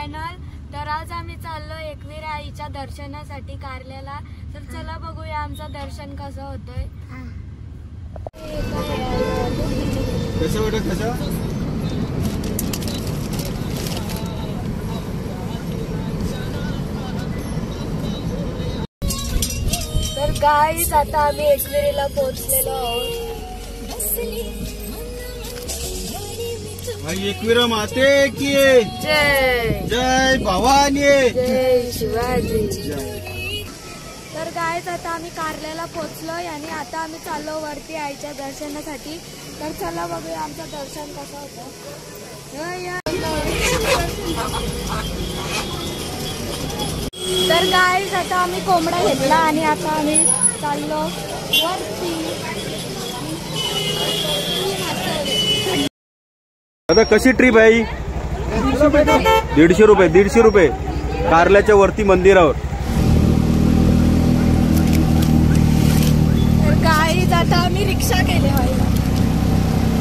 Channel. तर आज आम्ही चाललो एकविरा आईच्या दर्शनासाठी कारल्याला. तर चला बघूया आमचं दर्शन कसं होतंय. तर गाईज आता आम्ही एकविरीला पोहोचलेलो आहोत. एकविरा माते की जय जय भवानी जय शिवाजी. तर गाईज आता आम्ही कारल्याला पोहोचलोय आणि आता आम्ही चाललो वरती आईच्या दर्शनासाठी. तर चला बघूया आमचं दर्शन कसं होतं. तर गाईज आता आम्ही कोंबडा घेतला आणि आता आम्ही चाललो वरती. आता कशी ट्रिप आहे? 150 रुपये कारल्याच्या वरती मंदिरावर. तर गाईज आता आम्ही रिक्षा केली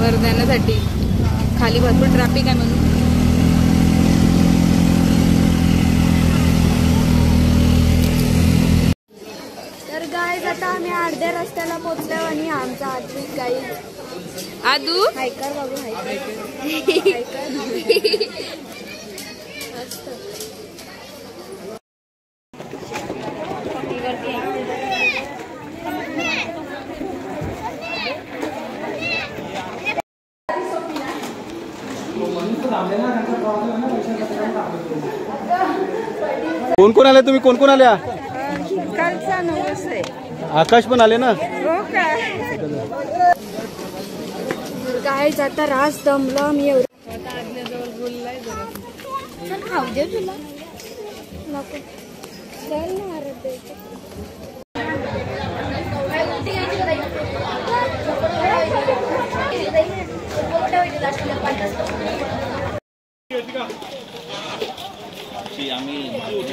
वर जाण्यासाठी. खाली भरपूर ट्रॅफिक आहे म्हणून. तर गाईज आता आम्ही अर्ध्या रस्त्याला पोहोचलो आणि आमचा आद्विक गाईज आदू हायकर बाबू हायकर. कोण कोण आले तुम्ही? कोण कोण आल्या? कालचा नवस आहे. आकाश पण आले ना. हो काय गाईज आता रास दमलो मी. एवढं आज्ञाजवळ बोललाय जरा. चल खाऊ दे तुला. नको चल ना मारत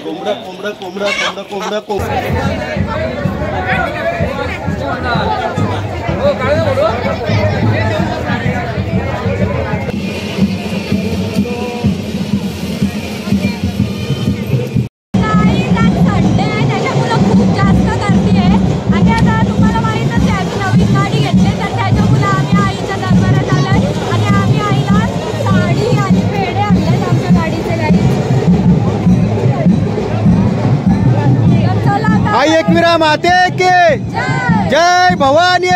कोंबडा कोंबडा कोंबडा कोंबडा कोंबडा कोंबडा. आई एकविरा माते के जय भवानी.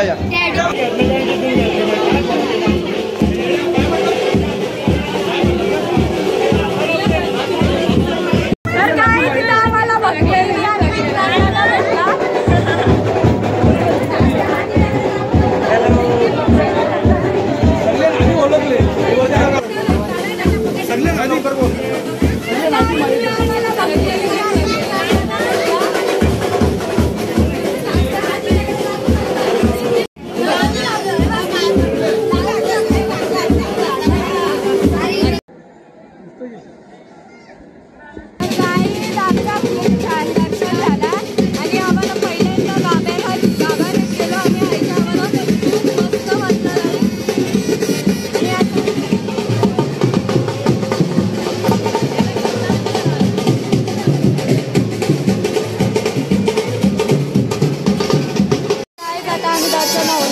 या तर काय तिथं आम्हाला बघलेली आणि तिथला भेटला.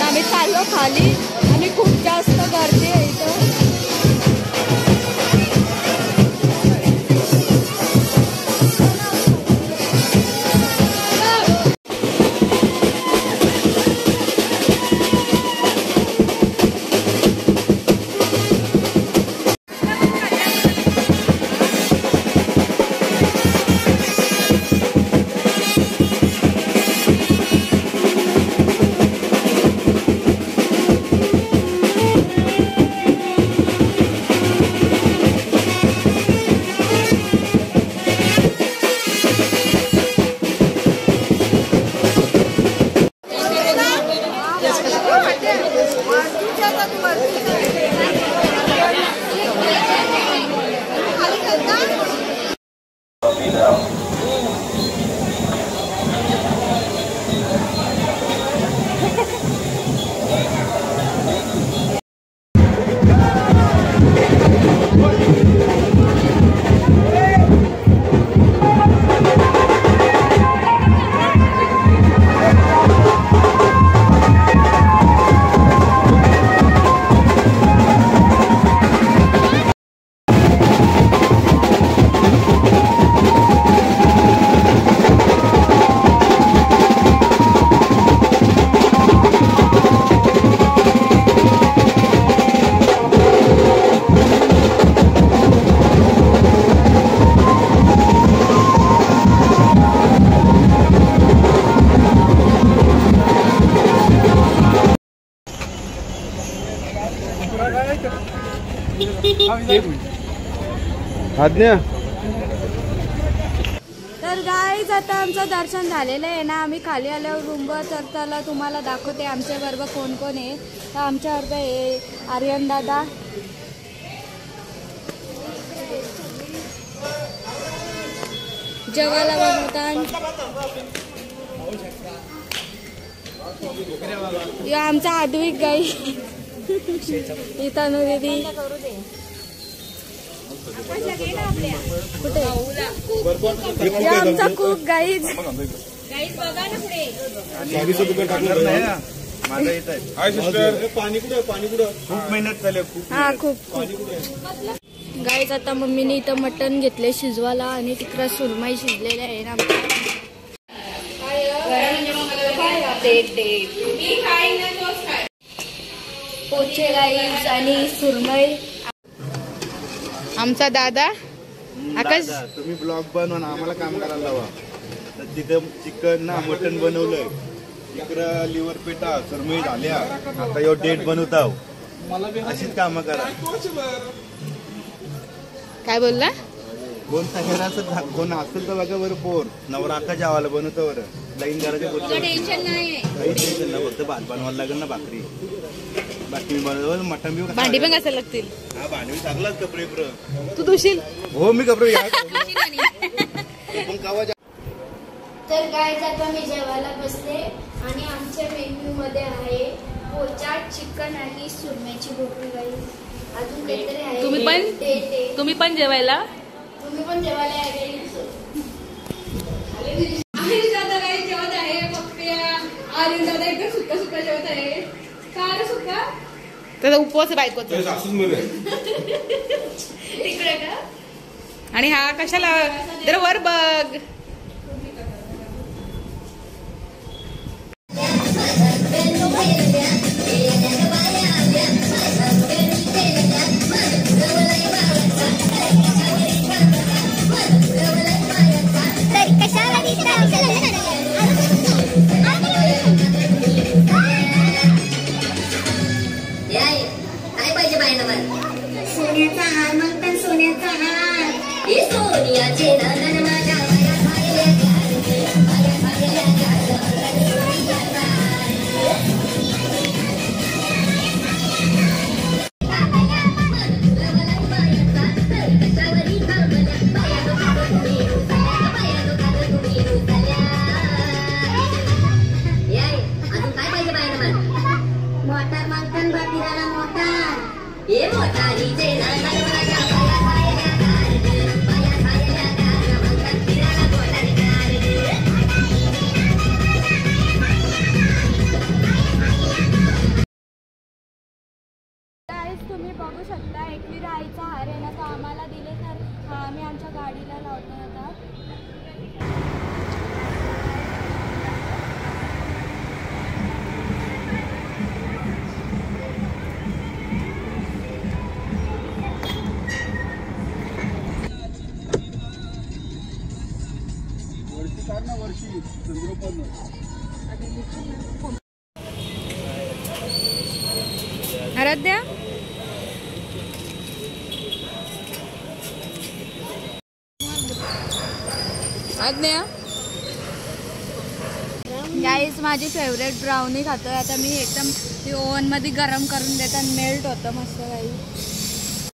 आम्ही चाललो खाली आणि खूप जास्त गर्दी आहे इथं. आज्ञा. तर गाईज आता आमचं दर्शन झालेलं आहे ना. आम्ही खाली आल्यावर रूमवर तर त्याला तुम्हाला दाखवते आमच्या बरोबर कोण कोण आहे. तर आमच्या बरोबर आहे आर्यन दादा, जगाला बनवतात, या आमचा आद्विक गाई इथं दीदी कुठे आमचा खूप गाईज बघा ना पुढे. खूप मेहनत झाली. हा खूप गाईज. आता मम्मीने इथं मटण घेतले शिजवायला आणि तिकडं सुरमई शिजलेल्या आहे ना. पोचे गाईज आणि सुरमई. आमचा दादा आकाश. तुम्ही ब्लॉग बनवा आम्हाला काम करायला लावा. तर तिथं चिकन ना मटन बनवलंय, इकडं लिव्हर पेटा सुरमई झाल्या, आता यो डेट बनवताव. अशीच कामं करा. काय बोलला? कोणता घराचं कोण असेल तर बघा बरं. पोर नवरा अख्खा जेवायला बनवतो बरं. लाईन करायचं टेन्शन नाही. काही टेन्शन नाही. फक्त भात बनवायला लागेल ना, भाकरी. बाकी बनवलं मटन बी. भांडी पण कसे लागतील? हा भांडी चांगलाच. कपडे तू धुशील? हो मी कपडे. तर काय आता मी जेवायला बसले आणि आमच्या मेन्यू मध्ये आहे पोचा, चिकन आणि सुरमईची भोपळी गाई. अजून काहीतरी आहे. तुम्ही पण जेवायला. तुम्ही पण जेवायला आहे. जेवत आहे आर्यन दादा एकदम सुक्का सुक्का जेवत आहे. काय सुक्का? त्याचा उपवास बायकोचा तिकडे का? आणि हा कशाला जरा वर बघ. Thank you. बाय नमन सोन्याचा हार म्हणतात सोन्याचा हार हे सोनियाचे नंदन माझ्या माया खायल्या माया खायल्या मोटार मागतान बातीराला मोटार हे मोटारीचे नंदन माझ्या पाया खायल्या कार पाया खायल्या कार मागतान फिरायला मोटारी कार गाईस तुम्ही बघू शकता एकवीर आईचा हार आहे ना तो आम्हाला दिले तर हा आम्ही आमच्या गाडीला लावतो आता. आराध्या आज्ञा गाईस माझी फेवरेट ब्राउनी खातोय आता मी एकदम ती ओव्हन मध्ये गरम करून देतात मेल्ट होतं मस्त काही.